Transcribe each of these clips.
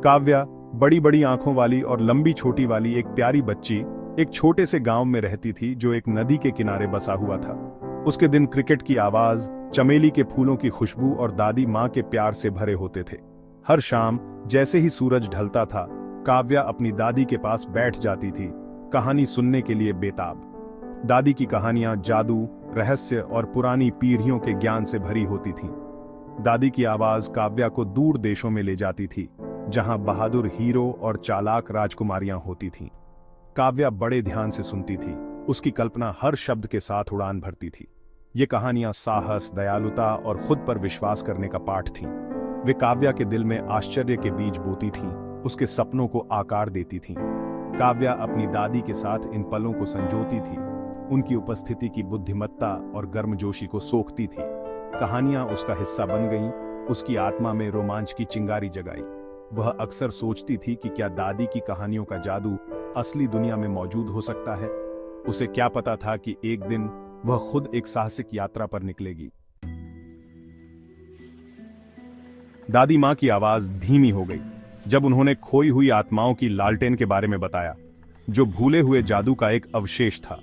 काव्या बड़ी बड़ी आंखों वाली और लंबी छोटी वाली एक प्यारी बच्ची एक छोटे से गांव में रहती थी जो एक नदी के किनारे बसा हुआ था। उसके दिन क्रिकेट की आवाज, चमेली के फूलों की खुशबू और दादी माँ के प्यार से भरे होते थे। हर शाम जैसे ही सूरज ढलता था, काव्या अपनी दादी के पास बैठ जाती थी, कहानी सुनने के लिए बेताब। दादी की कहानियां जादू, रहस्य और पुरानी पीढ़ियों के ज्ञान से भरी होती थीं। दादी की आवाज काव्या को दूर देशों में ले जाती थी, जहां बहादुर हीरो और चालाक राजकुमारियां होती थीं। काव्या बड़े ध्यान से सुनती थी, उसकी कल्पना हर शब्द के साथ उड़ान भरती थी। ये कहानियां साहस, दयालुता और खुद पर विश्वास करने का पाठ थीं। वे काव्या के दिल में आश्चर्य के बीज बोती थीं, उसके सपनों को आकार देती थीं। काव्या अपनी दादी के साथ इन पलों को संजोती थी, उनकी उपस्थिति की बुद्धिमत्ता और गर्मजोशी को सोखती थी। कहानियां उसका हिस्सा बन गईं, उसकी आत्मा में रोमांच की चिंगारी जगाई। वह अक्सर सोचती थी कि क्या दादी की कहानियों का जादू असली दुनिया में मौजूद हो सकता है। उसे क्या पता था कि एक दिन वह खुद एक साहसिक यात्रा पर निकलेगी। दादी मां की आवाज धीमी हो गई जब उन्होंने खोई हुई आत्माओं की लालटेन के बारे में बताया, जो भूले हुए जादू का एक अवशेष था।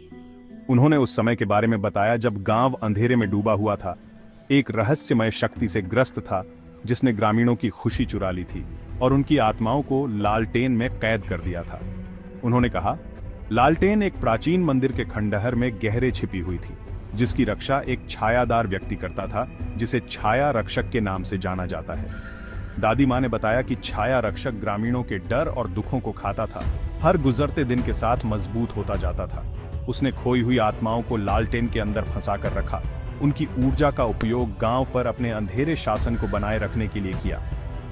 उन्होंने उस समय के बारे में बताया जब गांव अंधेरे में डूबा हुआ था, एक रहस्यमय शक्ति से ग्रस्त था जिसने ग्रामीणों की खुशी चुरा ली थी और उनकी आत्माओं को लालटेन में कैद कर दिया था। उन्होंने कहा, लालटेन एक प्राचीन मंदिर के खंडहर में गहरे छिपी हुई थी, जिसकी रक्षा एक छायादार व्यक्ति करता था, जिसे छाया रक्षक के नाम से जाना जाता है। दादी माँ ने बताया कि छाया रक्षक ग्रामीणों के डर और दुखों को खाता था, हर गुजरते दिन के साथ मजबूत होता जाता था। उसने खोई हुई आत्माओं को लालटेन के अंदर फंसा कर रखा, उनकी ऊर्जा का उपयोग गांव पर अपने अंधेरे शासन को बनाए रखने के लिए किया।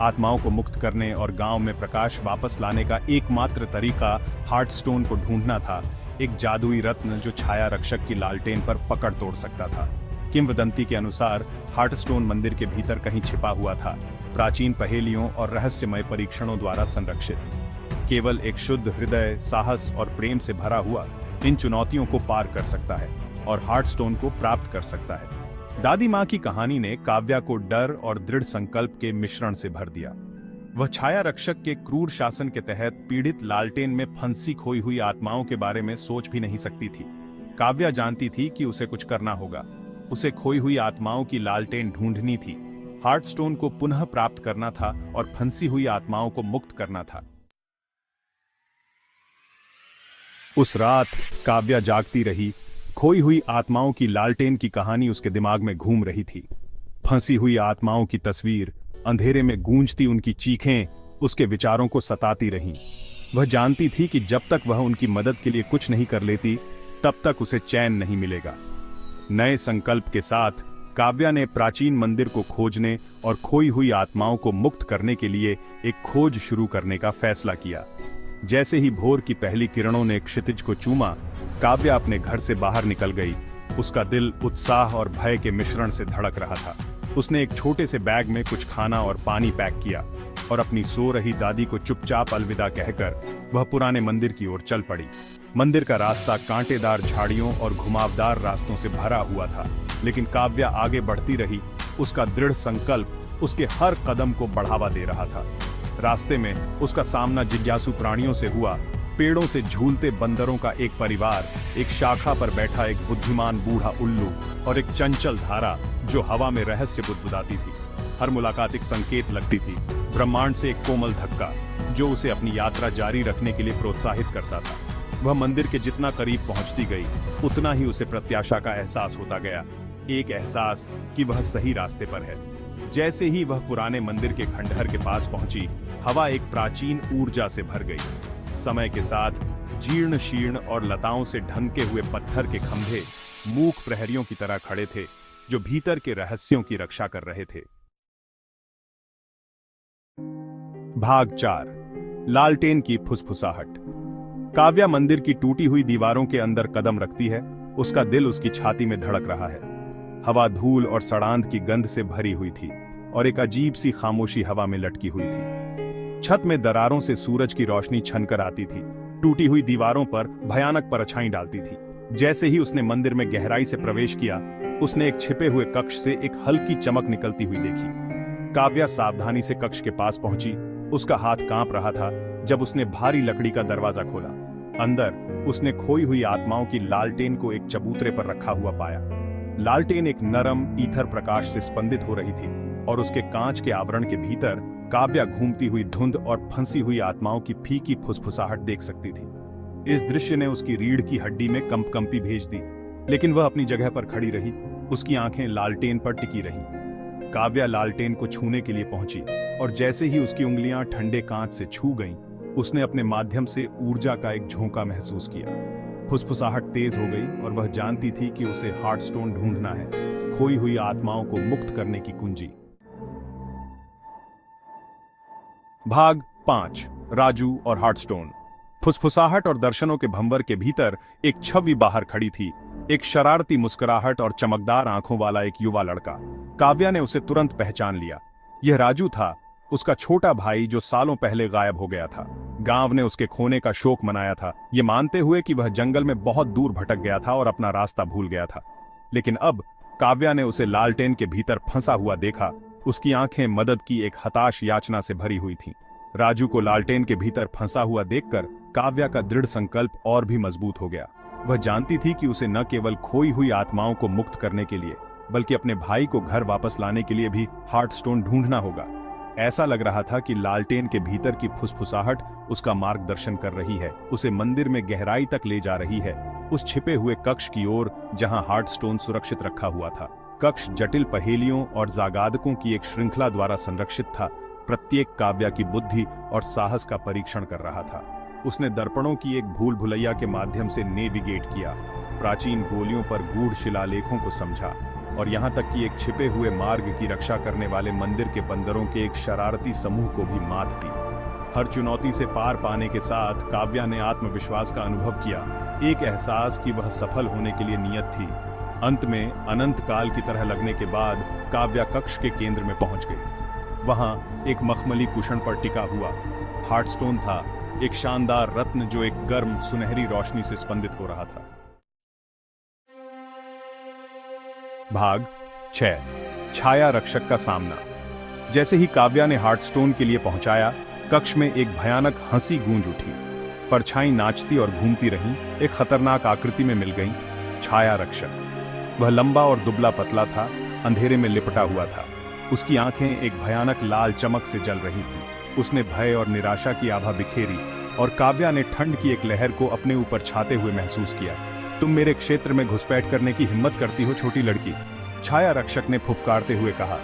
आत्माओं को मुक्त करने और गांव में प्रकाश वापस लाने का एकमात्र तरीका हार्टस्टोन को ढूंढना था, एक जादुई रत्न जो छाया रक्षक की लालटेन पर पकड़ तोड़ सकता था। किंवदंती के अनुसार हार्टस्टोन मंदिर के भीतर कहीं छिपा हुआ था, प्राचीन पहेलियों और रहस्यमय परीक्षणों द्वारा संरक्षित। केवल एक शुद्ध हृदय, साहस और प्रेम से भरा हुआ इन चुनौतियों को पार कर सकता है और हार्टस्टोन को प्राप्त कर सकता है। दादी माँ की कहानी ने काव्या को डर और दृढ़ संकल्प के मिश्रण से भर दिया। वह छाया रक्षक के क्रूर शासन के तहत पीड़ित लालटेन में फंसी खोई हुई आत्माओं के बारे में सोच भी नहीं सकती थी। काव्या जानती थी कि उसे कुछ करना होगा। उसे खोई हुई आत्माओं की लालटेन ढूंढनी थी, हार्टस्टोन को पुनः प्राप्त करना था और फंसी हुई आत्माओं को मुक्त करना था। उस रात काव्या जागती रही, खोई हुई आत्माओं की लालटेन की कहानी उसके दिमाग में घूम रही थी। फंसी हुई आत्माओं की तस्वीर, अंधेरे में गूंजती उनकी चीखें उसके विचारों को सताती रहीं। वह जानती थी कि जब तक वह उनकी मदद के लिए कुछ नहीं कर लेती, तब तक उसे चैन नहीं मिलेगा। नए संकल्प के साथ काव्या ने प्राचीन मंदिर को खोजने और खोई हुई आत्माओं को मुक्त करने के लिए एक खोज शुरू करने का फैसला किया। जैसे ही भोर की पहली किरणों ने क्षितिज को चूमा, काव्या अपने घर से बाहर निकल गई। उसका दिल उत्साह और भय के मिश्रण से धड़क रहा था। उसने एक छोटे से बैग में कुछ खाना और पानी पैक किया और अपनी सो रही दादी को चुपचाप अलविदा कहकर वह पुराने मंदिर की ओर चल पड़ी। मंदिर का रास्ता कांटेदार झाड़ियों और घुमावदार रास्तों से भरा हुआ था, लेकिन काव्या आगे बढ़ती रही। उसका दृढ़ संकल्प उसके हर कदम को बढ़ावा दे रहा था। रास्ते में उसका सामना जिज्ञासु प्राणियों से हुआ। पेड़ों से झूलते बंदरों का एक परिवार, एक शाखा पर बैठा एक बुद्धिमान बूढ़ा उल्लू और एक चंचल धारा जो हवा में रहस्य बुदबुदाती थी। हर मुलाकात एक संकेत लगती थी, ब्रह्मांड से एक कोमल धक्का जो उसे अपनी यात्रा जारी रखने के लिए प्रोत्साहित करता था। वह मंदिर के जितना करीब पहुंचती गई, उतना ही उसे प्रत्याशा का एहसास होता गया, एक एहसास कि वह सही रास्ते पर है। जैसे ही वह पुराने मंदिर के खंडहर के पास पहुंची, हवा एक प्राचीन ऊर्जा से भर गई। समय के साथ जीर्ण शीर्ण और लताओं से ढंके हुए पत्थर के खंभे मूक प्रहरियों की तरह खड़े थे, जो भीतर के रहस्यों की रक्षा कर रहे थे। भाग 4, लालटेन की फुसफुसाहट। काव्या मंदिर की टूटी हुई दीवारों के अंदर कदम रखती है। उसका दिल उसकी छाती में धड़क रहा है। हवा धूल और सड़ांध की गंध से भरी हुई थी और एक अजीब सी खामोशी हवा में लटकी हुई थी। छत में दरारों से सूरज की रोशनी छनकर आती थी, टूटी हुई दीवारों पर भयानक परछाई डालती थी। जैसे ही उसने मंदिर में गहराई से प्रवेश किया, उसने एक छिपे हुए कक्ष से एक हल्की चमक निकलती हुई देखी। काव्या सावधानी से कक्ष के पास पहुंची। उसका हाथ कांप रहा था जब उसने भारी लकड़ी का दरवाजा खोला। अंदर उसने खोई हुई आत्माओं की लालटेन को एक चबूतरे पर रखा हुआ पाया। लालटेन एक नरम ईथर प्रकाश से स्पंदित हो रही थी और उसके कांच के आवरण के भीतर काव्या घूमती हुई धुंध और फंसी हुई आत्माओं की फीकी फुसफुसाहट देख सकती थी। इस दृश्य ने उसकी रीढ़ की हड्डी में कंपकंपी भेज दी, लेकिन वह अपनी जगह पर खड़ी रही। उसकी आंखें लालटेन पर टिकी रहीं। काव्या लालटेन को छूने के लिए पहुंची और जैसे ही उसकी उंगलियां ठंडे कांच से छू गईं, उसने अपने माध्यम से ऊर्जा का एक झोंका महसूस किया। फुसफुसाहट तेज हो गई और वह जानती थी कि उसे हार्टस्टोन ढूंढना है, खोई हुई आत्माओं को मुक्त करने की कुंजी। भाग 5। राजू और हार्टस्टोन। फुसफुसाहट और दर्शनों के भंवर के भीतर एक छवि बाहर खड़ी थी, एक शरारती मुस्कुराहट और चमकदार आंखों वाला एक युवा लड़का। काव्या ने उसे तुरंत पहचान लिया। यह राजू था, उसका छोटा भाई जो सालों पहले गायब हो गया था। गांव ने उसके खोने का शोक मनाया था, ये मानते हुए कि वह जंगल में बहुत दूर भटक गया था और अपना रास्ता भूल गया था। लेकिन अब काव्या ने उसे लालटेन के भीतर फंसा हुआ देखा। उसकी आंखें मदद की एक हताश याचना से भरी हुई थीं। राजू को लालटेन के भीतर फंसा हुआ देखकर काव्या का दृढ़ संकल्प और भी मजबूत हो गया। वह जानती थी कि उसे न केवल खोई हुई आत्माओं को मुक्त करने के लिए, बल्कि अपने भाई को घर वापस लाने के लिए भी हार्टस्टोन ढूंढना होगा। ऐसा लग रहा था कि लालटेन के भीतर की फुसफुसाहट उसका मार्गदर्शन कर रही है, उसे मंदिर में गहराई तक ले जा रही है, उस छिपे हुए कक्ष की ओर जहां हार्टस्टोन सुरक्षित रखा हुआ था। कक्ष जटिल पहेलियों और जागादकों की एक श्रृंखला द्वारा संरक्षित था। प्रत्येक काव्या की बुद्धि और साहस का परीक्षण कर रहा था। उसने दर्पणों की एक भूल भुलैया के माध्यम से नेविगेट किया, प्राचीन गोलियों पर गूढ़ शिलालेखों को समझा और यहां तक कि एक छिपे हुए मार्ग की रक्षा करने वाले मंदिर के बंदरों के एक शरारती समूह को भी मात दी। हर चुनौती से पार पाने के साथ काव्या ने आत्मविश्वास का अनुभव किया, एक एहसास कि वह सफल होने के लिए नियत थी। अंत में अनंत काल की तरह लगने के बाद काव्या कक्ष के केंद्र में पहुंच गई। वहां एक मखमली कुशन पर टिका हुआ हार्टस्टोन था, एक शानदार रत्न जो एक गर्म सुनहरी रोशनी से स्पंदित हो रहा था। भाग 6। छाया रक्षक का सामना। जैसे ही काव्या ने हार्टस्टोन के लिए पहुंचाया, कक्ष में एक भयानक हंसी गूंज उठी। परछाई नाचती और घूमती रहीं, एक खतरनाक आकृति में मिल गई। छाया रक्षक। वह लंबा और दुबला पतला था, अंधेरे में लिपटा हुआ था। उसकी आंखें एक भयानक लाल चमक से जल रही थीं। उसने भय और निराशा की आभा बिखेरी और काव्या ने ठंड की एक लहर को अपने ऊपर छाते हुए महसूस किया। तुम मेरे क्षेत्र में घुसपैठ करने की हिम्मत करती हो, छोटी लड़की? छाया रक्षक ने फुफकारते हुए कहा।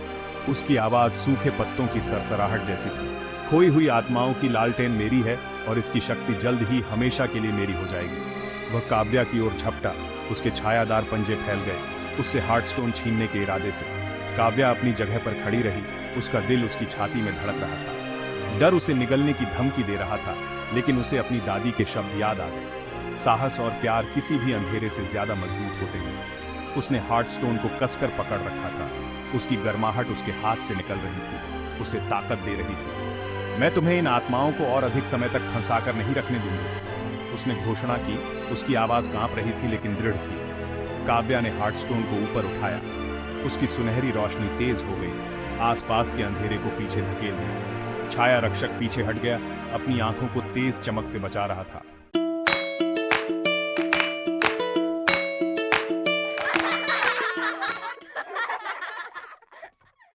उसकी आवाज सूखे पत्तों की सरसराहट जैसी थी। खोई हुई आत्माओं की लालटेन मेरी है और इसकी शक्ति जल्द ही हमेशा के लिए मेरी हो जाएगी। वह काव्या की ओर झपटा, उसके छायादार पंजे फैल गए, उससे हार्टस्टोन छीनने के इरादे से। काव्या अपनी जगह पर खड़ी रही, उसका दिल उसकी छाती में धड़क रहा था। डर उसे निगलने की धमकी दे रहा था, लेकिन उसे अपनी दादी के शब्द याद आ गए, साहस और प्यार किसी भी अंधेरे से ज्यादा मजबूत होते हैं। उसने हार्टस्टोन को कसकर पकड़ रखा था। उसकी गर्माहट उसके हाथ से निकल रही थी, उसे ताकत दे रही थी। मैं तुम्हें इन आत्माओं को और अधिक समय तक फंसाकर नहीं रखने दूंगी, उसने घोषणा की। उसकी आवाज कांप रही थी लेकिन दृढ़ थी। काव्या ने हार्टस्टोन को ऊपर उठाया, उसकी सुनहरी रोशनी तेज हो गई, आसपास के अंधेरे को पीछे धकेल दिया। छाया रक्षक पीछे हट गया, अपनी आंखों को तेज चमक से बचा रहा था।